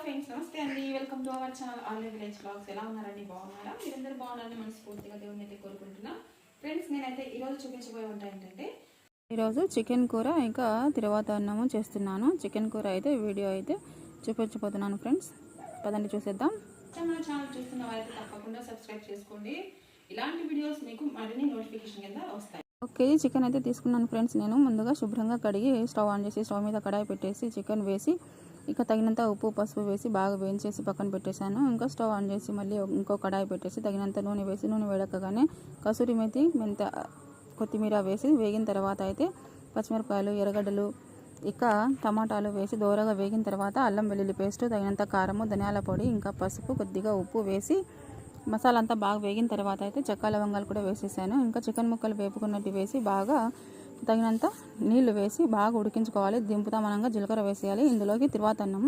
Friends నమస్తే అండి. Welcome to our channel all village vlogs. ఎలా ఉన్నారండి? బాగున్నారా? మీరందరూ బాగున్నారని మనస్ఫూర్తిగా దేవుని అయితే కోరుకుంటున్నా. ఫ్రెండ్స్ నేనైతే ఈరోజు చూపించబోయే వంట ఏంటంటే ఈరోజు చికెన్ కూర ఇంకా తిరువాత అన్నము చేస్తున్నాను. చికెన్ కూర అయితే వీడియో అయితే చూపించబోతున్నాను ఫ్రెండ్స్. పదండి చూసేద్దాం. మన ఛానల్ చూస్తున్న వారైతే తప్పకుండా సబ్స్క్రైబ్ చేసుకోండి. ఇలాంటి వీడియోస్ మీకు మరిన్ని నోటిఫికేషన్ కింద వస్తాయి. ఒక కేజీ చికెన్ అయితే తీసుకున్నాను ఫ్రెండ్స్. నేను ముందుగా శుభ్రంగా కడిగి స్టవ్ ఆన్ చేసి స్టవ్ మీద కడాయి పెట్టేసి చికెన్ వేసి ఇక తగినంత ఉప్పు పసుపు వేసి బాగా వేయించేసి పక్కన పెట్టేశాను. ఇంకా స్టవ్ ఆన్ చేసి మళ్ళీ ఇంకో కడాయి పెట్టేసి తగినంత నూనె వేసి నూనె వేడకగానే కసూరి మెతి మెంత కొత్తిమీర వేసి వేగిన తర్వాత అయితే పచ్చిమిరపకాయలు ఎర్రగడ్డలు ఇక టమాటాలు వేసి దోరగా వేగిన తర్వాత అల్లం వెల్లుల్లి పేస్ట్ తగినంత కారము ధనియాల పొడి ఇంకా పసుపు కొద్దిగా ఉప్పు వేసి మసాలా అంతా బాగా వేగిన తర్వాత అయితే చెక్క లవంగాలు కూడా వేసేసాను. ఇంకా చికెన్ ముక్కలు వేపుకున్నట్టు వేసి బాగా తగినంత నీళ్లు వేసి బాగా ఉడికించుకోవాలి. దింపుతా మనంగా జీలకర్ర వేసేయాలి. ఇందులోకి తిరువాత అన్నం